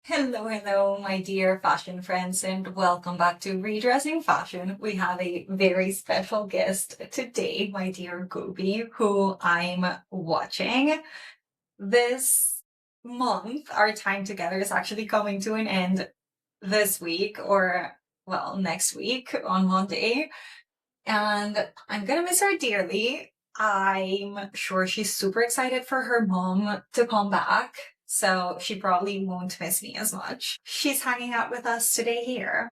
Hello, my dear fashion friends, and welcome back to Redressing Fashion. We have a very special guest today, my dear Gobi, who I'm watching. This month, our time together is actually coming to an end this week, or well, next week on Monday, and I'm gonna miss her dearly. I'm sure she's super excited for her mom to come back, so she probably won't miss me as much. She's hanging out with us today here.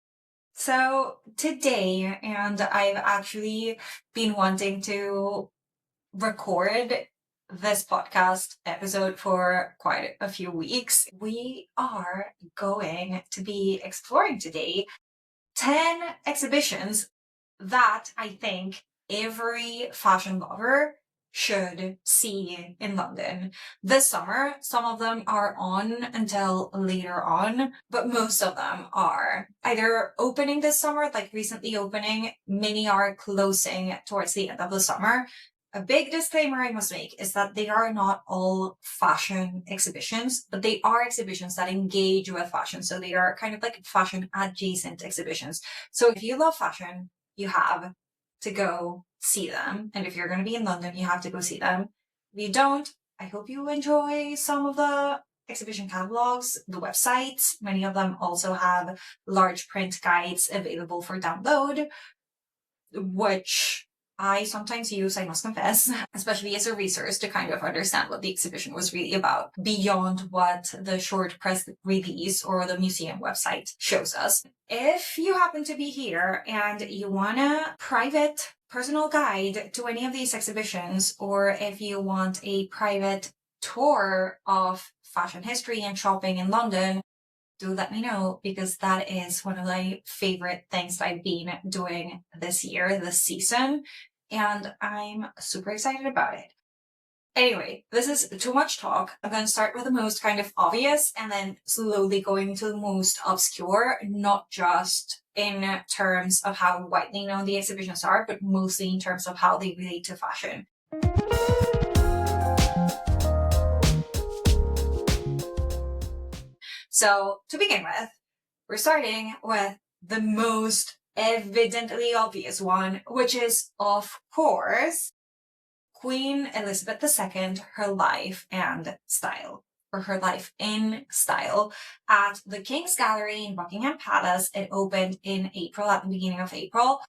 So today, and I've actually been wanting to record this podcast episode for quite a few weeks. We are going to be exploring today 10 exhibitions that I think every fashion lover should see in London this summer. Some of them are on until later on, but most of them are either opening this summer, like recently opening, many are closing towards the end of the summer. A big disclaimer I must make is that they are not all fashion exhibitions, but they are exhibitions that engage with fashion. So they are kind of like fashion adjacent exhibitions. So if you love fashion, you have to go see them. And if you're going to be in London, you have to go see them. If you don't, I hope you enjoy some of the exhibition catalogs, the websites. Many of them also have large print guides available for download, which I sometimes use, I must confess, especially as a resource to kind of understand what the exhibition was really about, beyond what the short press release or the museum website shows us. If you happen to be here and you want a private personal guide to any of these exhibitions, or if you want a private tour of fashion history and shopping in London, do let me know, because that is one of my favorite things that I've been doing this year, this season, and I'm super excited about it. Anyway, this is too much talk. I'm going to start with the most kind of obvious and then slowly going to the most obscure, not just in terms of how widely known the exhibitions are, but mostly in terms of how they relate to fashion. So to begin with, we're starting with the most evidently obvious one, which is, of course, Queen Elizabeth II, her life and style, or her life in style, at the King's Gallery in Buckingham Palace. It opened in April, at the beginning of April.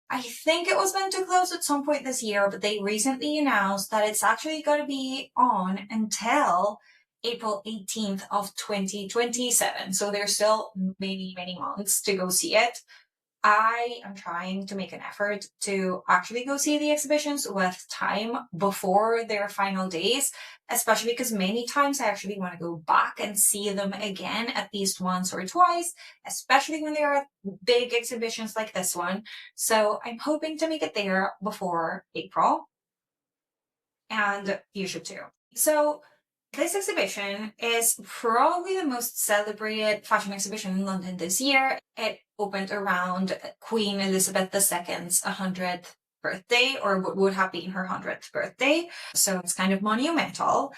I think it was meant to close at some point this year, but they recently announced that it's actually going to be on until April 18th of 2027. So there's still many, many months to go see it. I am trying to make an effort to actually go see the exhibitions with time before their final days, especially because many times I actually want to go back and see them again at least once or twice, especially when there are big exhibitions like this one. So I'm hoping to make it there before April, and you should too. So this exhibition is probably the most celebrated fashion exhibition in London this year. It opened around Queen Elizabeth II's 100th birthday, or what would have been her 100th birthday. So it's kind of monumental.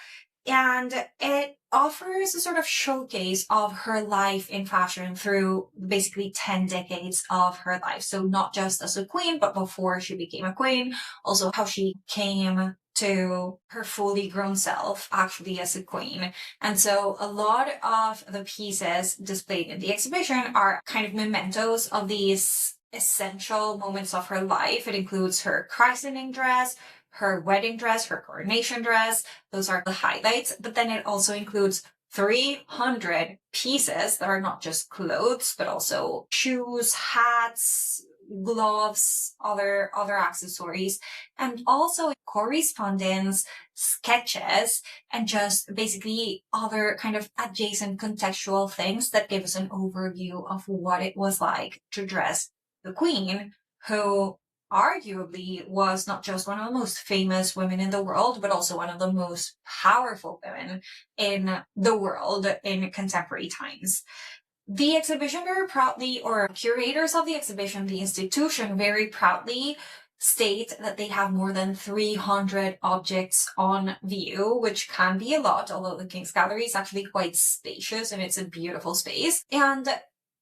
And it offers a sort of showcase of her life in fashion through basically 10 decades of her life. So not just as a queen, but before she became a queen, also how she came to her fully grown self actually as a queen. And so a lot of the pieces displayed in the exhibition are kind of mementos of these essential moments of her life. It includes her christening dress, her wedding dress, her coronation dress. Those are the highlights. But then it also includes 300 pieces that are not just clothes, but also shoes, hats, gloves, other accessories, and also correspondence, sketches, and just basically other kind of adjacent contextual things that give us an overview of what it was like to dress the queen, who arguably was not just one of the most famous women in the world, but also one of the most powerful women in the world in contemporary times. The exhibition very proudly, or curators of the exhibition, the institution very proudly state that they have more than 300 objects on view, which can be a lot, although the King's Gallery is actually quite spacious and it's a beautiful space. And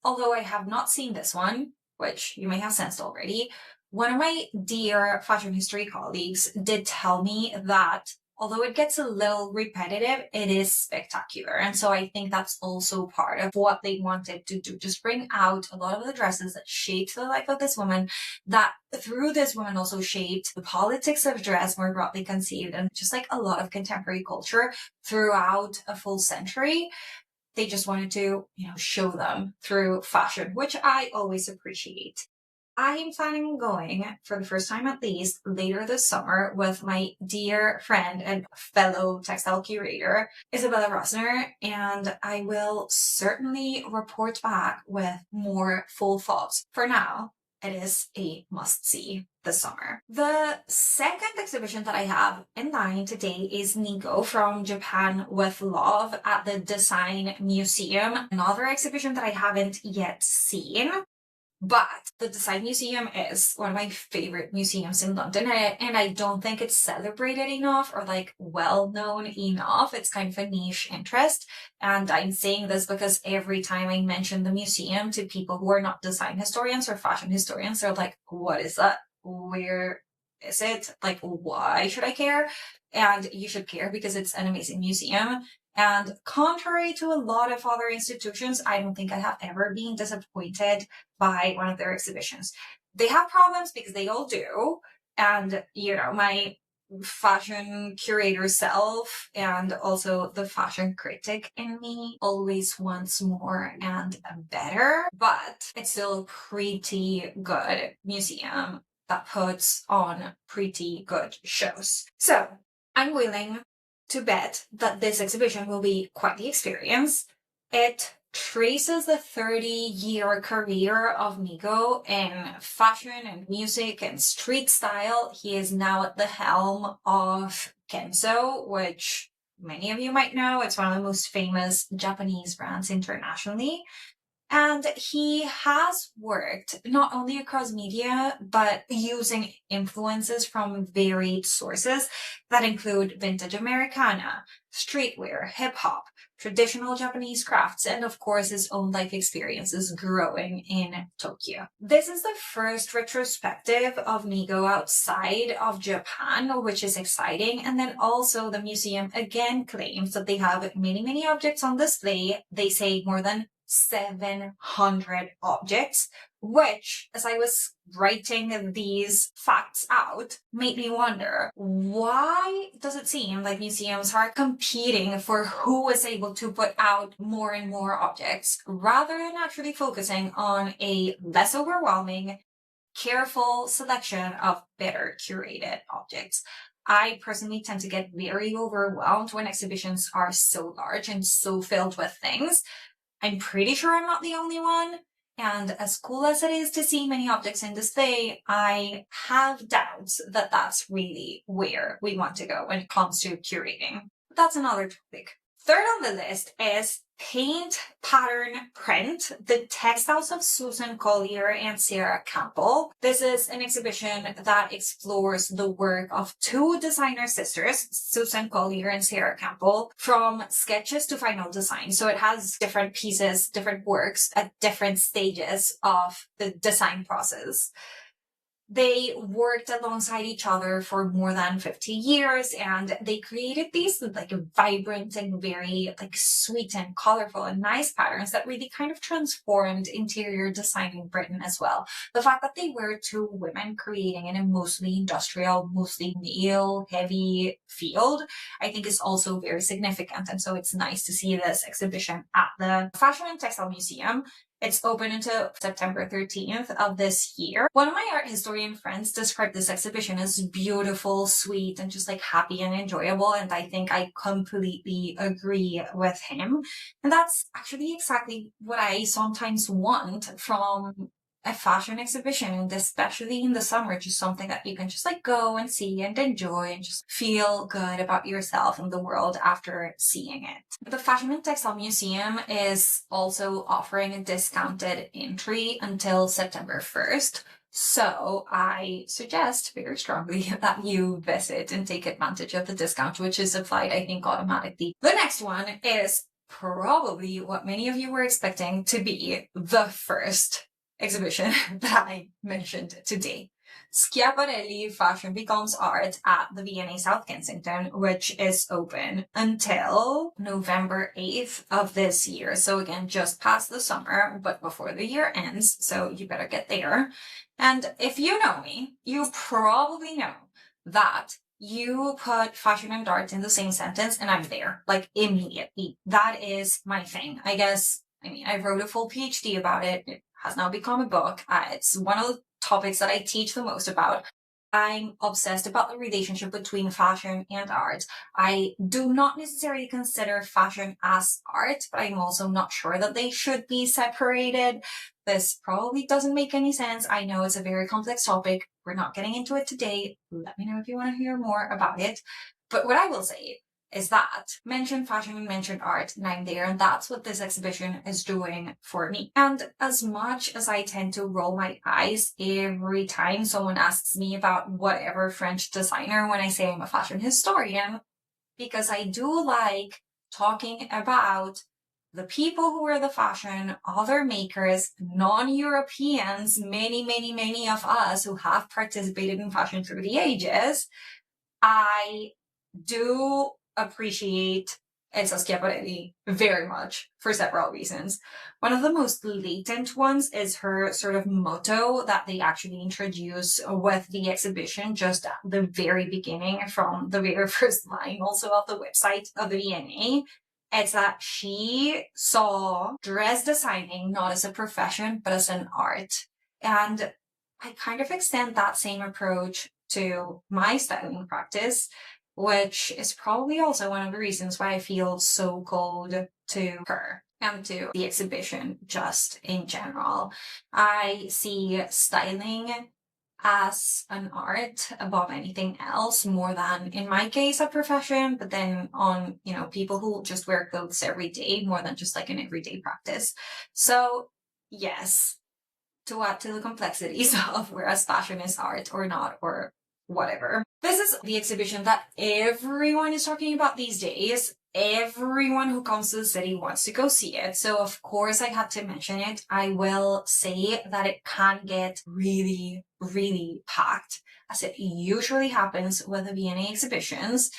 although I have not seen this one, which you may have sensed already, one of my dear fashion history colleagues did tell me that although it gets a little repetitive, it is spectacular. And so I think that's also part of what they wanted to do, just bring out a lot of the dresses that shaped the life of this woman, that through this woman also shaped the politics of dress more broadly conceived, and just like a lot of contemporary culture throughout a full century. They just wanted to, show them through fashion, which I always appreciate. I am planning on going, for the first time at least, later this summer with my dear friend and fellow textile curator, Isabella Rosner, and I will certainly report back with more full thoughts. For now, it is a must-see this summer. The second exhibition that I have in line today is NIGO from Japan with Love at the Design Museum. Another exhibition that I haven't yet seen. But the Design Museum is one of my favorite museums in London, and I don't think it's celebrated enough or well known enough. It's kind of a niche interest. And I'm saying this because every time I mention the museum to people who are not design historians or fashion historians, they're like, what is that? Where is it? Why should I care? And you should care because it's an amazing museum. And contrary to a lot of other institutions, I don't think I have ever been disappointed by one of their exhibitions. They have problems because they all do. And, my fashion curator self and also the fashion critic in me always wants more and better. But it's still a pretty good museum that puts on pretty good shows. So I'm willing to bet that this exhibition will be quite the experience. It traces the 30-year career of NIGO in fashion and music and street style. He is now at the helm of Kenzo, which many of you might know. It's one of the most famous Japanese brands internationally. And he has worked not only across media, but using influences from varied sources that include vintage Americana, streetwear, hip-hop, traditional Japanese crafts, and of course his own life experiences growing in Tokyo. This is the first retrospective of NIGO outside of Japan, which is exciting. And then also the museum again claims that they have many, many objects on display. They say more than 700 objects, which, as I was writing these facts out, made me wonder, why does it seem like museums are competing for who is able to put out more and more objects, rather than actually focusing on a less overwhelming, careful selection of better curated objects? I personally tend to get very overwhelmed when exhibitions are so large and so filled with things. I'm pretty sure I'm not the only one, and as cool as it is to see many objects in display, I have doubts that that's really where we want to go when it comes to curating. But that's another topic. Third on the list is Paint, Pattern, Print, the textiles of Susan Collier and Sarah Campbell. This is an exhibition that explores the work of two designer sisters, Susan Collier and Sarah Campbell, from sketches to final design. So it has different pieces, different works at different stages of the design process. They worked alongside each other for more than 50 years, and they created these vibrant and very sweet and colorful and nice patterns that really kind of transformed interior design in Britain as well. The fact that they were two women creating in a mostly industrial, mostly male heavy field, I think is also very significant. And so it's nice to see this exhibition at the Fashion and Textile Museum. It's open until September 13th of this year. One of my art historian friends described this exhibition as beautiful, sweet, and just happy and enjoyable. And I think I completely agree with him. And that's actually exactly what I sometimes want from a fashion exhibition, and especially in the summer, just something that you can just go and see and enjoy and just feel good about yourself and the world after seeing it. The Fashion and Textile Museum is also offering a discounted entry until September 1st. So I suggest very strongly that you visit and take advantage of the discount, which is applied, I think, automatically. The next one is probably what many of you were expecting to be the first exhibition that I mentioned today. Schiaparelli Fashion Becomes Art at the V&A South Kensington, which is open until November 8th of this year. So again, just past the summer, but before the year ends. So you better get there. And if you know me, you probably know that you put fashion and art in the same sentence and I'm there, like immediately. That is my thing. I guess, I wrote a full PhD about it. It has now become a book. It's one of the topics that I teach the most about. I'm obsessed about the relationship between fashion and art. I do not necessarily consider fashion as art, but I'm also not sure that they should be separated. This probably doesn't make any sense. I know it's a very complex topic. We're not getting into it today. Let me know if you want to hear more about it. But what I will say is that mention fashion and mention art, and I'm there, and that's what this exhibition is doing for me. And as much as I tend to roll my eyes every time someone asks me about whatever French designer when I say I'm a fashion historian, because I do like talking about the people who wear the fashion, other makers, non-Europeans, many of us who have participated in fashion through the ages, I do appreciate Elsa Schiaparelli very much for several reasons. One of the most latent ones is her sort of motto that they actually introduce with the exhibition just at the very beginning, from the very first line also of the website of the V&A. It's that she saw dress designing not as a profession, but as an art. And I kind of extend that same approach to my styling practice, which is probably also one of the reasons why I feel so called to her and to the exhibition just in general. I see styling as an art above anything else, more than, in my case, a profession, but then on, people who just wear clothes every day, more than just like an everyday practice. So yes, to add to the complexities of whereas fashion is art or not, or whatever. This is the exhibition that everyone is talking about these days. Everyone who comes to the city wants to go see it. So of course I had to mention it. I will say that it can get really, really packed, as it usually happens with the V&A exhibitions.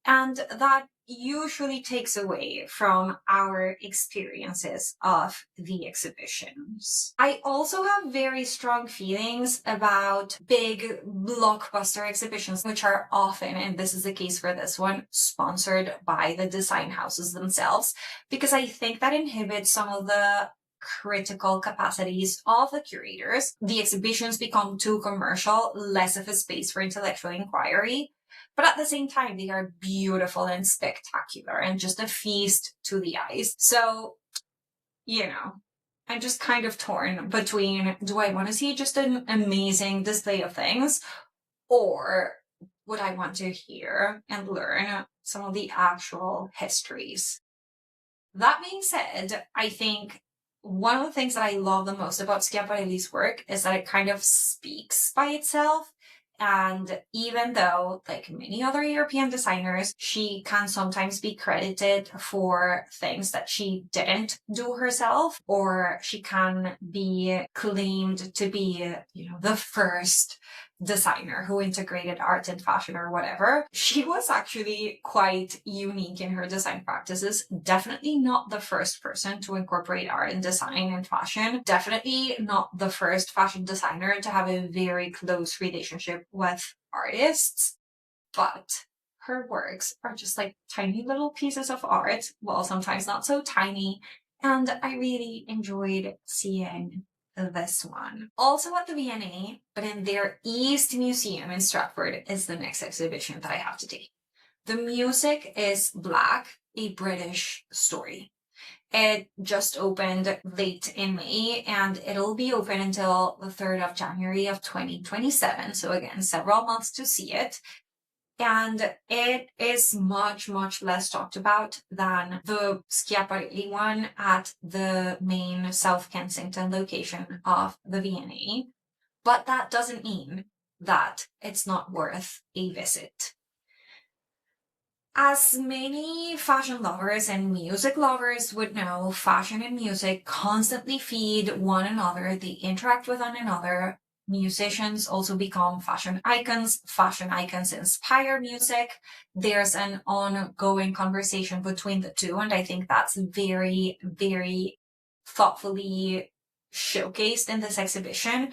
And that usually takes away from our experiences of the exhibitions. I also have very strong feelings about big blockbuster exhibitions, which are often, and this is the case for this one, sponsored by the design houses themselves, because I think that inhibits some of the critical capacities of the curators. The exhibitions become too commercial, less of a space for intellectual inquiry. But at the same time, they are beautiful and spectacular and just a feast to the eyes. So, I'm just kind of torn between, do I want to see just an amazing display of things, or would I want to hear and learn some of the actual histories? That being said, I think one of the things that I love the most about Schiaparelli's work is that it kind of speaks by itself. And even though, like many other European designers, she can sometimes be credited for things that she didn't do herself, or she can be claimed to be, the first designer who integrated art and fashion or whatever. She was actually quite unique in her design practices. Definitely not the first person to incorporate art and design and fashion. Definitely not the first fashion designer to have a very close relationship with artists. But her works are just like tiny little pieces of art, well, sometimes not so tiny. And I really enjoyed seeing this one. Also at the V&A, but in their East Museum in Stratford, is the next exhibition that I have today. The music is Black, a British Story. It just opened late in May, and it'll be open until the 3rd of January of 2027. So again, several months to see it. And it is much less talked about than the Schiaparelli one at the main South Kensington location of the V&A. but that doesn't mean that it's not worth a visit. As many fashion lovers and music lovers would know, fashion and music constantly feed one another. They interact with one another. Musicians also become fashion icons. Fashion icons inspire music. There's an ongoing conversation between the two, and I think that's very, very thoughtfully showcased in this exhibition.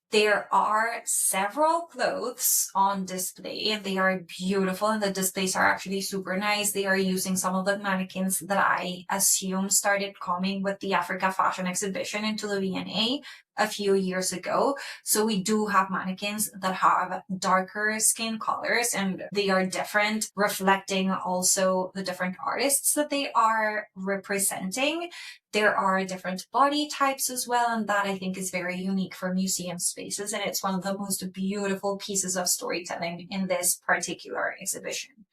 There are several clothes on display and they are beautiful, and the displays are actually super nice. They are using some of the mannequins that I assume started coming with the Africa Fashion Exhibition into the V&A a few years ago. So we do have mannequins that have darker skin colors and they are different, reflecting also the different artists that they are representing. There are different body types as well, and that I think is very unique for museum spaces, and it's one of the most beautiful pieces of storytelling in this particular exhibition.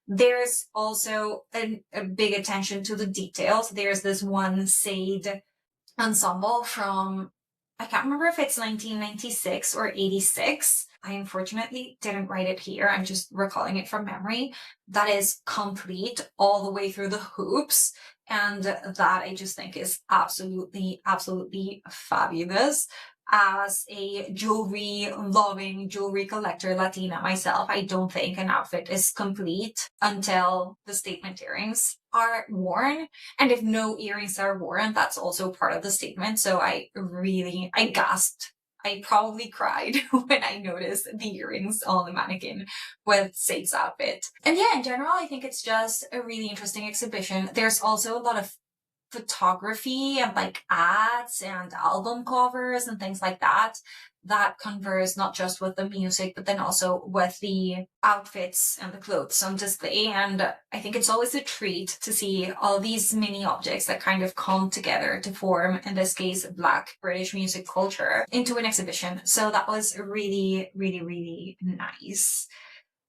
There's also a big attention to the details. There's this one Sade ensemble from, I can't remember if it's 1996 or 86. I unfortunately didn't write it here. I'm just recalling it from memory. That is complete all the way through the hoops. And that I just think is absolutely, absolutely fabulous. As a jewelry-loving jewelry collector Latina myself, I don't think an outfit is complete until the statement earrings are worn. And if no earrings are worn, that's also part of the statement. So I gasped. I probably cried when I noticed the earrings on the mannequin with Sade's outfit. And yeah, in general, I think it's just a really interesting exhibition. There's also a lot of photography and like ads and album covers and things like that converse not just with the music but then also with the outfits and the clothes on display. And I think it's always a treat to see all these mini objects that kind of come together to form, in this case, Black British music culture into an exhibition. So that was really, really, really nice.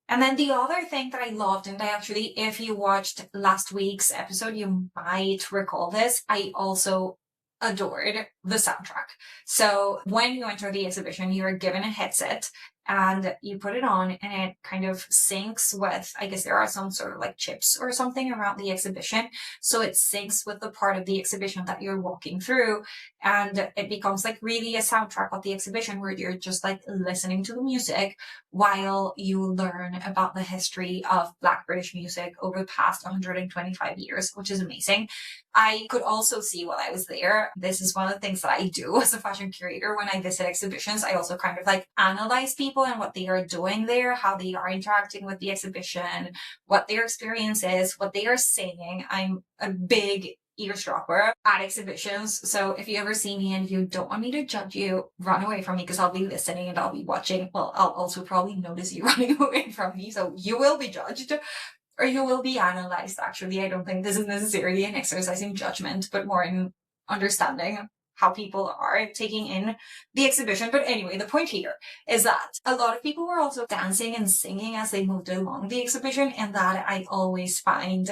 And then the other thing that I loved, and I actually, if you watched last week's episode, you might recall this, I also adored the soundtrack. So when you enter the exhibition, you're given a headset and you put it on and it kind of syncs with, I guess there are some sort of like chips or something around the exhibition. So it syncs with the part of the exhibition that you're walking through, and it becomes like really a soundtrack of the exhibition where you're just like listening to the music while you learn about the history of Black British music over the past 125 years, which is amazing. I could also see while I was there, this is one of the things that I do as a fashion curator when I visit exhibitions. I also kind of like analyze people and what they are doing there, how they are interacting with the exhibition, what their experience is, what they are saying. I'm a big eavesdropper at exhibitions. So if you ever see me and you don't want me to judge you, run away from me because I'll be listening and I'll be watching. Well, I'll also probably notice you running away from me. So you will be judged. Or you will be analyzed, actually. I don't think this is necessarily an exercise in judgment, but more in understanding how people are taking in the exhibition. But anyway, the point here is that a lot of people were also dancing and singing as they moved along the exhibition, and that I always find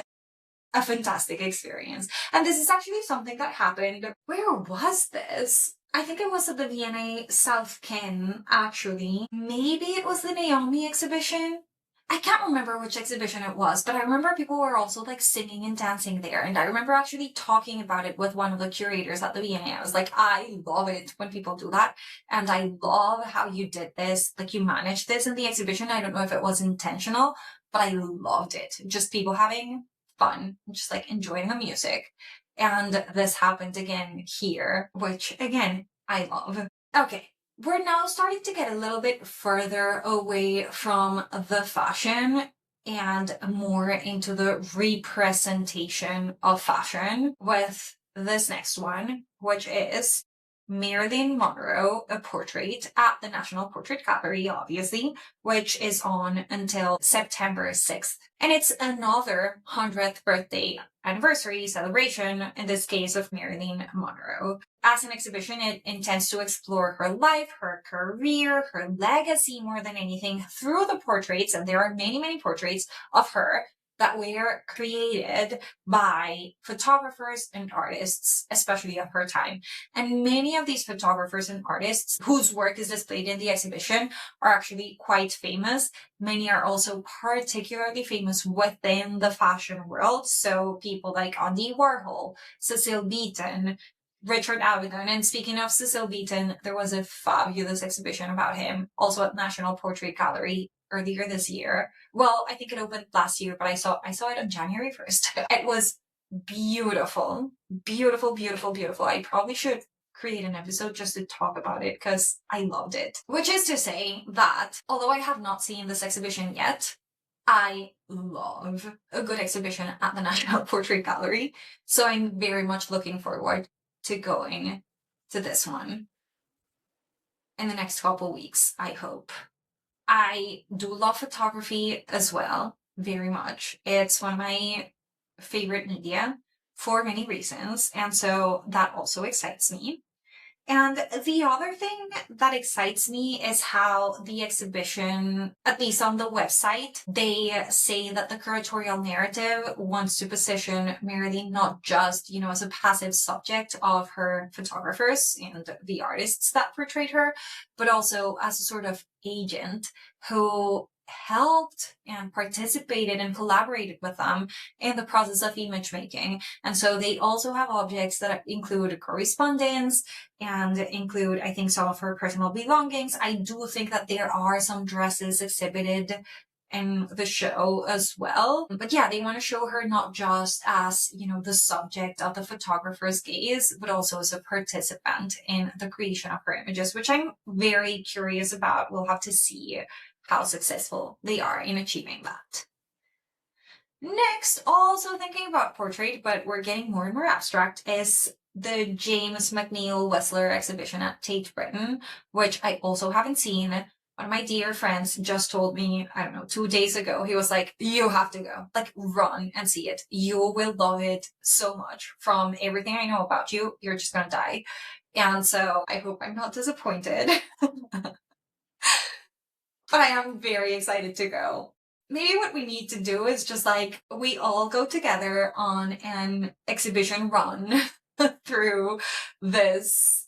a fantastic experience. And this is actually something that happened. Where was this? I think it was at the V&A South Ken, actually. Maybe it was the Naomi exhibition. I can't remember which exhibition it was, but I remember people were also like singing and dancing there. And I remember actually talking about it with one of the curators at the V&A. I was like, I love it when people do that. And I love how you did this. Like you managed this in the exhibition. I don't know if it was intentional, but I loved it. Just people having fun, just like enjoying the music. And this happened again here, which again, I love. Okay. We're now starting to get a little bit further away from the fashion and more into the representation of fashion with this next one, which is Marilyn Monroe, a portrait at the National Portrait Gallery, obviously, which is on until September 6th. And it's another 100th birthday anniversary celebration, in this case of Marilyn Monroe. As an exhibition, it intends to explore her life, her career, her legacy more than anything through the portraits, and there are many, many portraits of her that were created by photographers and artists, especially of her time. And many of these photographers and artists whose work is displayed in the exhibition are actually quite famous. Many are also particularly famous within the fashion world. So people like Andy Warhol, Cecil Beaton, Richard Avedon. And speaking of Cecil Beaton, there was a fabulous exhibition about him also at National Portrait Gallery earlier this year. Well, I think it opened last year, but I saw it on January 1st. It was beautiful. Beautiful, beautiful, beautiful. I probably should create an episode just to talk about it because I loved it. Which is to say that although I have not seen this exhibition yet, I love a good exhibition at the National Portrait Gallery. So I'm very much looking forward to going to this one in the next couple weeks, I hope. I do love photography as well, very much. It's one of my favorite media for many reasons, and so that also excites me. And the other thing that excites me is how the exhibition, at least on the website, they say that the curatorial narrative wants to position Marilyn not just, as a passive subject of her photographers and the artists that portrayed her, but also as a sort of agent who helped and participated and collaborated with them in the process of image making. And so they also have objects that include correspondence and include, I think, some of her personal belongings. I do think that there are some dresses exhibited in the show as well. But yeah, they want to show her not just as, the subject of the photographer's gaze, but also as a participant in the creation of her images, which I'm very curious about. We'll have to see how successful they are in achieving that. Next, also thinking about portrait, but we're getting more and more abstract, is the James McNeill Whistler exhibition at Tate Britain, which I also haven't seen. One of my dear friends just told me, 2 days ago, he was like, you have to go, run and see it. You will love it so much. From everything I know about you, you're just gonna die. And so I hope I'm not disappointed. But I am very excited to go. Maybe what we need to do is just we all go together on an exhibition run through this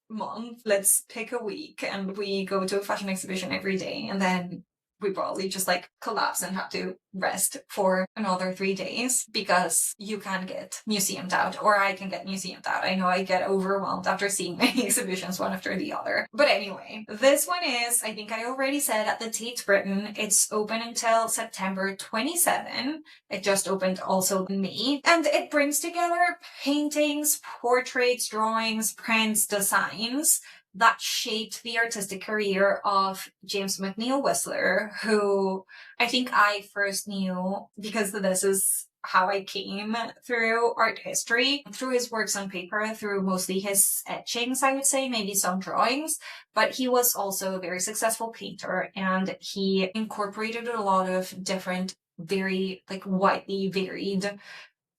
month. Let's pick a week and we go to a fashion exhibition every day, and then we probably just collapse and have to rest for another 3 days because you can get museumed out, or I can get museumed out. I know I get overwhelmed after seeing many exhibitions one after the other. But anyway, this one is, I think I already said, at the Tate Britain. It's open until September 27. It just opened also in May. And it brings together paintings, portraits, drawings, prints, designs that shaped the artistic career of James McNeill Whistler, who I think I first knew because this is how I came through art history, through his works on paper, through mostly his etchings, I would say, maybe some drawings. But he was also a very successful painter, and he incorporated a lot of different, very widely varied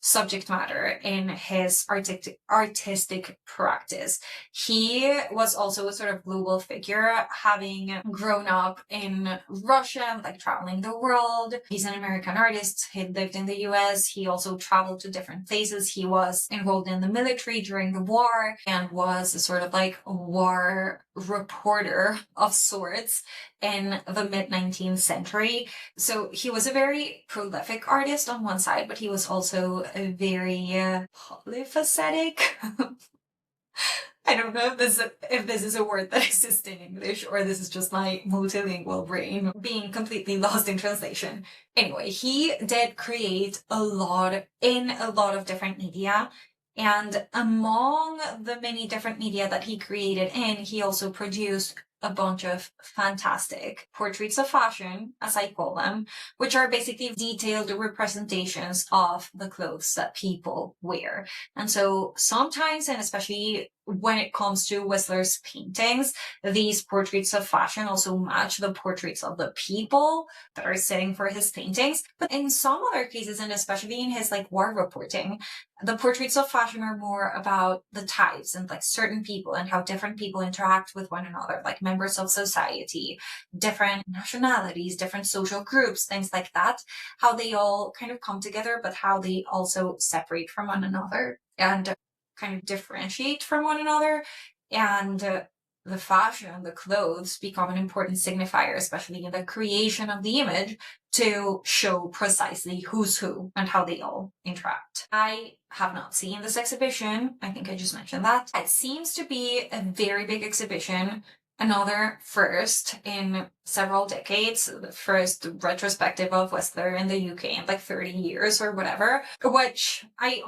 subject matter in his artistic practice. He was also a sort of global figure, having grown up in Russia, traveling the world. He's an American artist. He lived in the US. He also traveled to different places. He was enrolled in the military during the war and was a sort of war reporter of sorts in the mid-19th century. So he was a very prolific artist on one side, but he was also a very polyphacetic. I don't know if this is a word that exists in English, or this is just my multilingual brain being completely lost in translation. Anyway, he did create a lot of different media. And among the many different media that he created he also produced a bunch of fantastic portraits of fashion, as I call them, which are basically detailed representations of the clothes that people wear. And so sometimes, and especially when it comes to Whistler's paintings, these portraits of fashion also match the portraits of the people that are sitting for his paintings. But in some other cases, and especially in his like war reporting, the portraits of fashion are more about the types and like certain people and how different people interact with one another, like members of society, different nationalities, different social groups, things like that, how they all kind of come together, but how they also separate from one another and kind of differentiate from one another. And the fashion, the clothes become an important signifier, especially in the creation of the image, to show precisely who's who and how they all interact. I have not seen this exhibition. I think I just mentioned that. It seems to be a very big exhibition. Another first in several decades, the first retrospective of Whistler in the UK in like 30 years or whatever, which I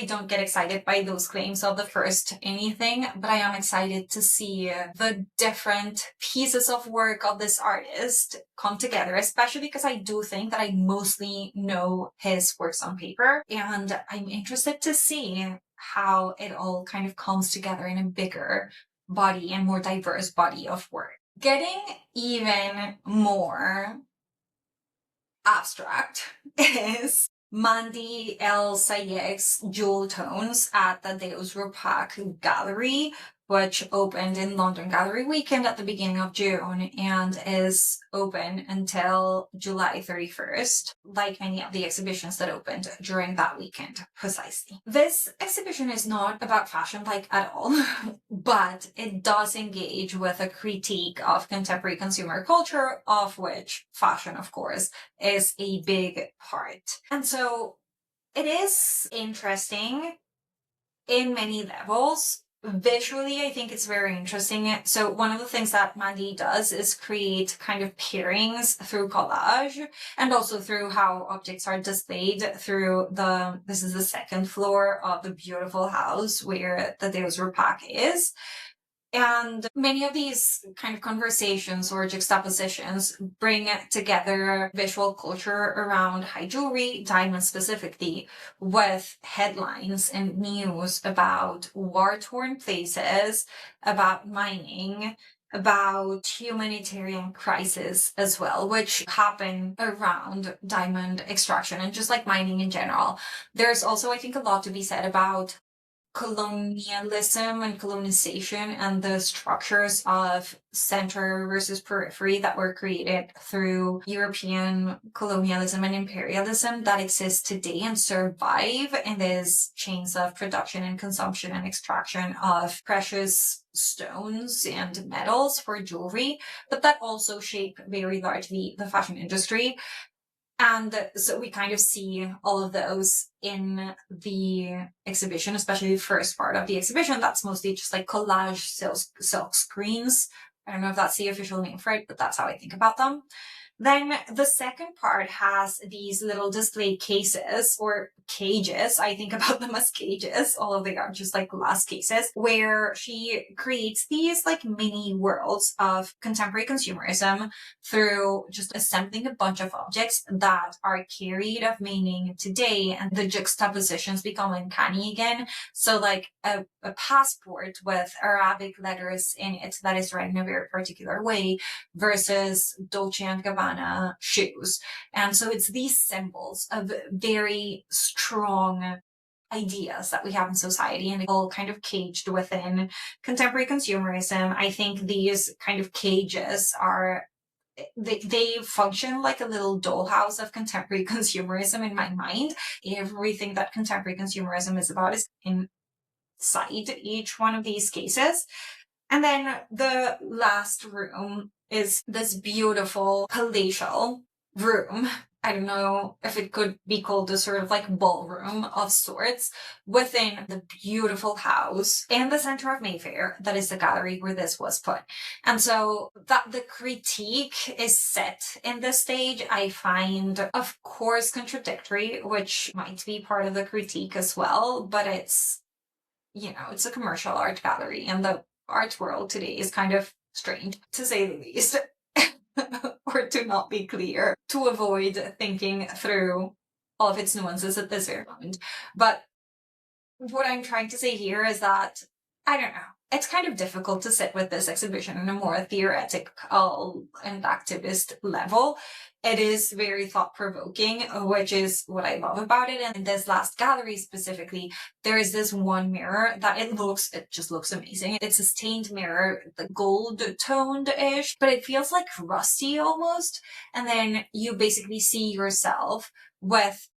don't get excited by those claims of the first anything, but I am excited to see the different pieces of work of this artist come together, especially because I do think that I mostly know his works on paper, and I'm interested to see how it all kind of comes together in a bigger body and more diverse body of work. Getting even more abstract is Mandy El Sayeg's Jewel Tones at the Deus Rupak Gallery, which opened in London Gallery Weekend at the beginning of June and is open until July 31st, like many of the exhibitions that opened during that weekend, precisely. This exhibition is not about fashion, like, at all, but it does engage with a critique of contemporary consumer culture, of which fashion, of course, is a big part. And so it is interesting in many levels. Visually, I think it's very interesting. So one of the things that Mandy does is create kind of pairings through collage and also through how objects are displayed through this is the second floor of the beautiful house where the Deus Rupak is. And many of these kind of conversations or juxtapositions bring together visual culture around high jewelry, diamonds specifically, with headlines and news about war-torn places, about mining, about humanitarian crisis as well, which happen around diamond extraction and just like mining in general. There's also, I think, a lot to be said about colonialism and colonization and the structures of center versus periphery that were created through European colonialism and imperialism that exist today and survive in these chains of production and consumption and extraction of precious stones and metals for jewelry, but that also shape very largely the fashion industry. And so we kind of see all of those in the exhibition, especially the first part of the exhibition. That's mostly just like collage silk screens. I don't know if that's the official name for it, but that's how I think about them. Then the second part has these little display cases or cages. I think about them as cages, although they are just like glass cases, where she creates these like mini worlds of contemporary consumerism through just assembling a bunch of objects that are carried of meaning today, and the juxtapositions become uncanny again. So like a passport with Arabic letters in it that is read in a very particular way versus Dolce & Gabbana shoes. And so it's these symbols of very strong ideas that we have in society, and all kind of caged within contemporary consumerism. I think these kind of cages are they function like a little dollhouse of contemporary consumerism in my mind. Everything that contemporary consumerism is about is inside each one of these cases. And then the last room is this beautiful palatial room. I don't know if it could be called a sort of like ballroom of sorts within the beautiful house in the center of Mayfair. That is the gallery where this was put. And so that the critique is set in this stage, I find, of course, contradictory, which might be part of the critique as well, but it's, you know, it's a commercial art gallery, and the art world today is kind of strange, to say the least, or to not be clear, to avoid thinking through all of its nuances at this very moment. But what I'm trying to say here is that I don't know. It's kind of difficult to sit with this exhibition on a more theoretical and activist level. It is very thought-provoking, which is what I love about it. And in this last gallery specifically, there is this one mirror that it just looks amazing. It's a stained mirror, the gold toned-ish, but it feels like rusty almost. And then you basically see yourself with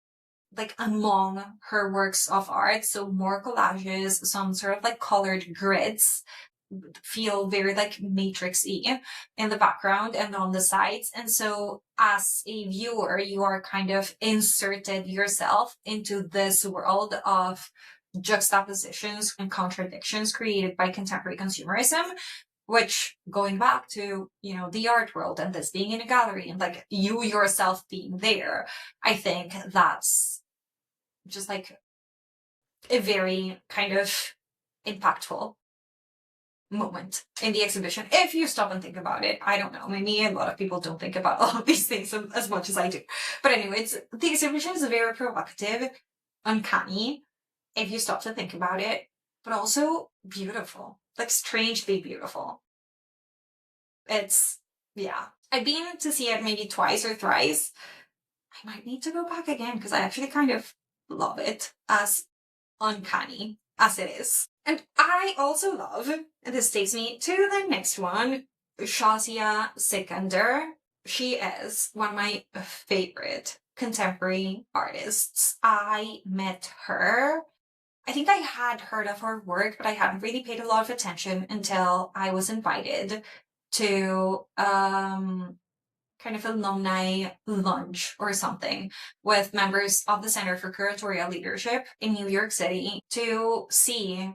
like among her works of art, so more collages, some sort of like colored grids, feel very like matrix-y in the background and on the sides. And so as a viewer, you are kind of inserted yourself into this world of juxtapositions and contradictions created by contemporary consumerism, which, going back to, you know, the art world and this being in a gallery and like you yourself being there, I think that's just like a very kind of impactful moment in the exhibition. If you stop and think about it, I don't know, maybe a lot of people don't think about all of these things as much as I do. But anyway, the exhibition is very provocative, uncanny, if you stop to think about it, but also beautiful, like strangely beautiful. It's, yeah. I've been to see it maybe twice or thrice. I might need to go back again because I actually kind of love it, as uncanny as it is. And I also love, and this takes me to the next one, Shazia Sikandar. She is one of my favorite contemporary artists. I met her. I think I had heard of her work, but I hadn't really paid a lot of attention until I was invited to kind of alumni lunch or something with members of the Center for Curatorial Leadership in New York City to see,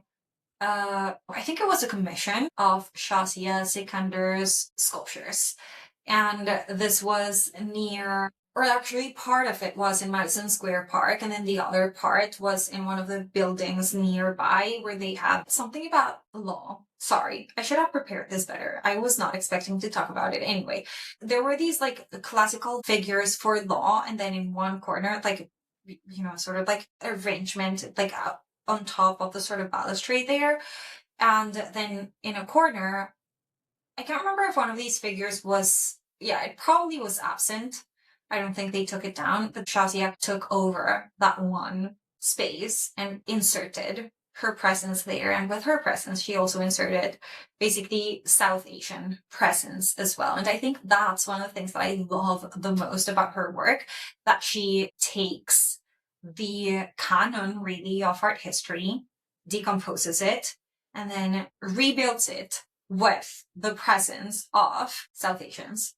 I think it was a commission of Shazia Sikandar's sculptures. And this was near, or actually part of it was in Madison Square Park, and then the other part was in one of the buildings nearby where they have something about law. Sorry, I should have prepared this better. I was not expecting to talk about it anyway. There were these like classical figures for law, and then in one corner, like, you know, sort of like arrangement, like on top of the sort of balustrade there. And then in a corner, I can't remember if one of these figures was, yeah, it probably was absent. I don't think they took it down, but Shazia took over that one space and inserted her presence there. And with her presence, she also inserted basically South Asian presence as well. And I think that's one of the things that I love the most about her work, that she takes the canon really of art history, decomposes it, and then rebuilds it with the presence of South Asians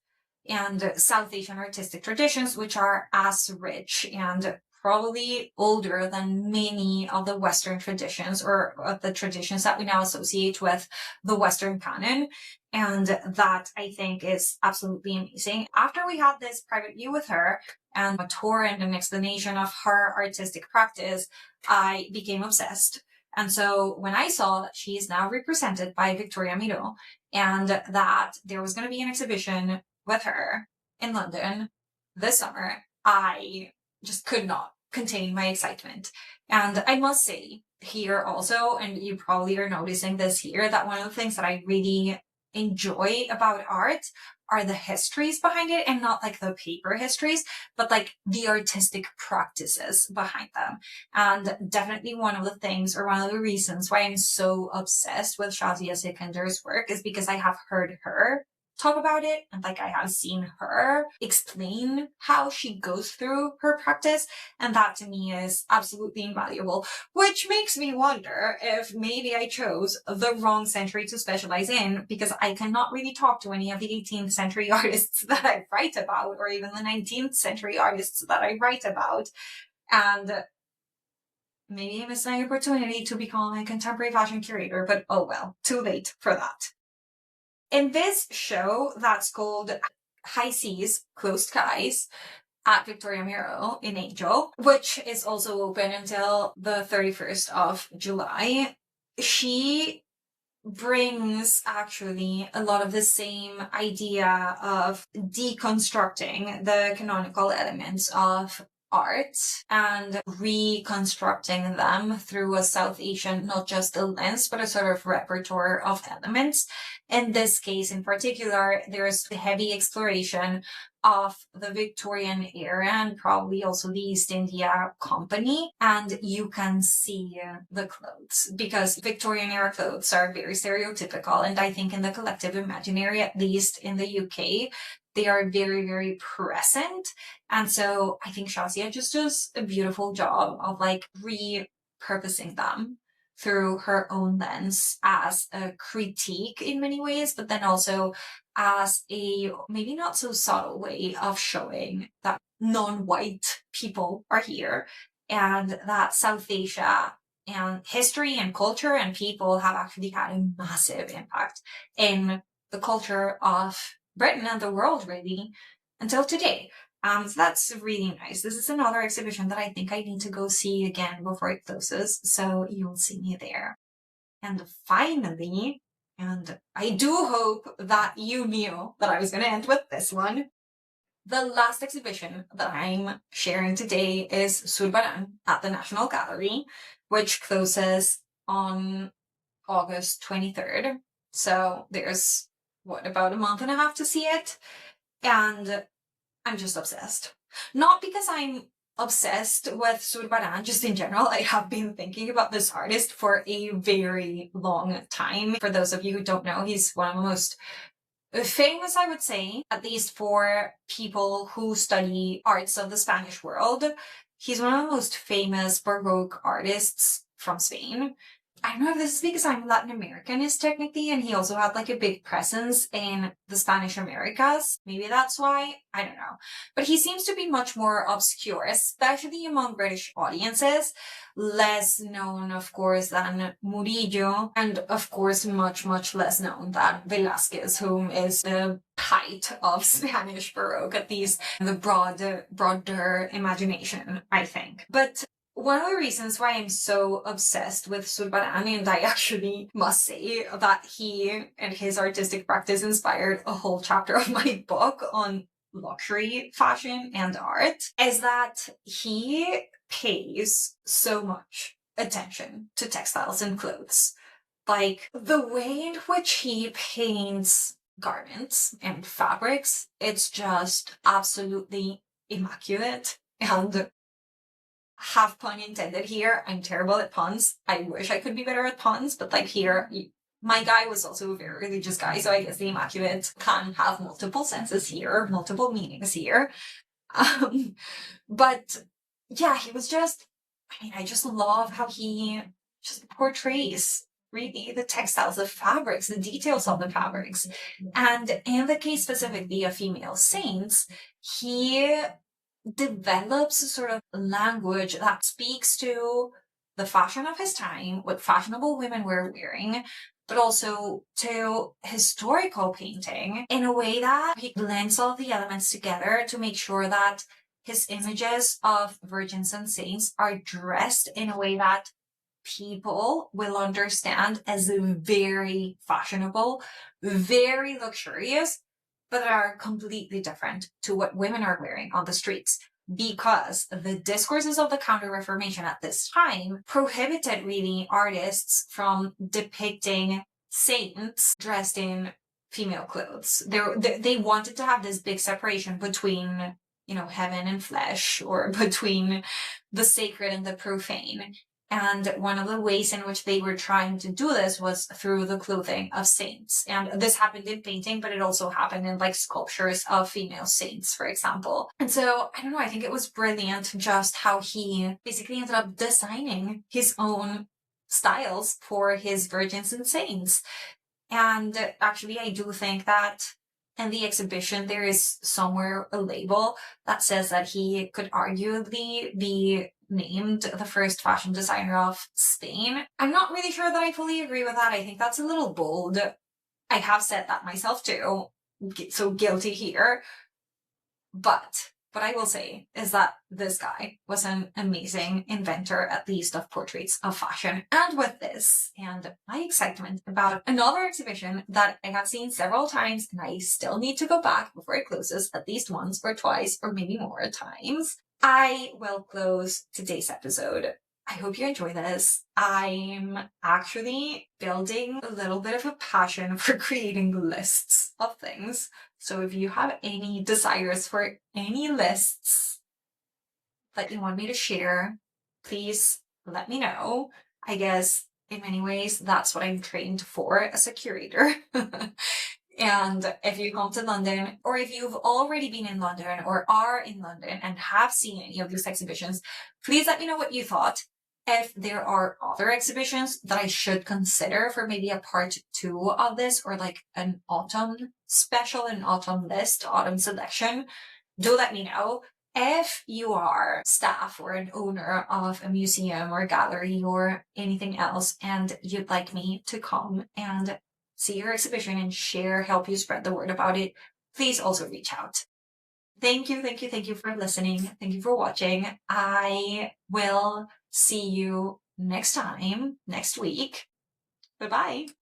and South Asian artistic traditions, which are as rich and probably older than many of the Western traditions, or the traditions that we now associate with the Western canon. And that, I think, is absolutely amazing. After we had this private view with her and a tour and an explanation of her artistic practice, I became obsessed. And so when I saw that she is now represented by Victoria Miro and that there was going to be an exhibition with her in London this summer, I just could not contain my excitement. And I must say here also, and you probably are noticing this here, that one of the things that I really enjoy about art are the histories behind it, and not like the paper histories, but like the artistic practices behind them. And definitely one of the things, or one of the reasons why I'm so obsessed with Shazia Sikandar's work, is because I have heard her talk about it, and like I have seen her explain how she goes through her practice, and that to me is absolutely invaluable, which makes me wonder if maybe I chose the wrong century to specialize in, because I cannot really talk to any of the 18th century artists that I write about, or even the 19th century artists that I write about, and maybe I missed my opportunity to become a contemporary fashion curator, but oh well, too late for that. In this show that's called High Seas, Closed Skies at Victoria Miro in Angel, which is also open until the 31st of July, she brings actually a lot of the same idea of deconstructing the canonical elements of art and reconstructing them through a South Asian, not just a lens, but a sort of repertoire of elements. In this case in particular, there's the heavy exploration of the Victorian era and probably also the East India Company. And you can see the clothes, because Victorian era clothes are very stereotypical. And I think in the collective imaginary, at least in the UK, they are very, very present. And so I think Shazia just does a beautiful job of like repurposing them through her own lens as a critique in many ways, but then also as a maybe not so subtle way of showing that non-white people are here and that South Asia and history and culture and people have actually had a massive impact in the culture of Britain and the world really until today. So that's really nice. This is another exhibition that I think I need to go see again before it closes, so you'll see me there. And finally, and I do hope that you knew that I was going to end with this one, the last exhibition that I'm sharing today is Zurbarán at the National Gallery, which closes on August 23rd. So there's, about a month and a half to see it. And I'm just obsessed. Not because I'm obsessed with Zurbarán, just in general. I have been thinking about this artist for a very long time. For those of you who don't know, he's one of the most famous, I would say, at least for people who study arts of the Spanish world. He's one of the most famous Baroque artists from Spain. I don't know if this is because I'm Latin Americanist technically, and he also had like a big presence in the Spanish Americas. Maybe that's why, I don't know. But he seems to be much more obscure, especially among British audiences. Less known, of course, than Murillo, and of course much, much less known than Velázquez, whom is the height of Spanish Baroque, at least in the broader imagination, I think. But one of the reasons why I'm so obsessed with Zurbarán, and I actually must say that he and his artistic practice inspired a whole chapter of my book on luxury fashion and art, is that he pays so much attention to textiles and clothes. Like, the way in which he paints garments and fabrics, it's just absolutely immaculate. And have pun intended here, I'm terrible at puns. I wish I could be better at puns, but like here, my guy was also a very religious guy, so I guess the immaculate can have multiple senses here, multiple meanings here. But yeah, he was just, I just love how he just portrays really the textiles, the fabrics, the details of the fabrics. And in the case specifically of female saints, he develops a sort of language that speaks to the fashion of his time, what fashionable women were wearing, but also to historical painting in a way that he blends all the elements together to make sure that his images of virgins and saints are dressed in a way that people will understand as very fashionable, very luxurious, but are completely different to what women are wearing on the streets, because the discourses of the Counter-Reformation at this time prohibited really artists from depicting saints dressed in female clothes. They wanted to have this big separation between, heaven and flesh, or between the sacred and the profane. And one of the ways in which they were trying to do this was through the clothing of saints. And this happened in painting, but it also happened in like sculptures of female saints, for example. And so, I don't know, I think it was brilliant just how he basically ended up designing his own styles for his virgins and saints. And actually, I do think that in the exhibition, there is somewhere a label that says that he could arguably be named the first fashion designer of Spain. I'm not really sure that I fully agree with that. I think that's a little bold. I have said that myself too, so guilty here. But what I will say is that this guy was an amazing inventor, at least of portraits of fashion. And with this, and my excitement about another exhibition that I have seen several times, and I still need to go back before it closes at least once or twice or maybe more times, I will close today's episode. I hope you enjoy this. I'm actually building a little bit of a passion for creating lists of things. So if you have any desires for any lists that you want me to share, please let me know. I guess in many ways, that's what I'm trained for as a curator. And if you come to London, or if you've already been in London or are in London and have seen any of these exhibitions, please let me know what you thought. If there are other exhibitions that I should consider for maybe a part 2 of this, or like an autumn special, an autumn list, autumn selection, do let me know. If you are staff or an owner of a museum or gallery or anything else, and you'd like me to come and see your exhibition and help you spread the word about it, please also reach out. Thank you, thank you, thank you for listening. Thank you for watching. I will see you next time, next week. Bye-bye.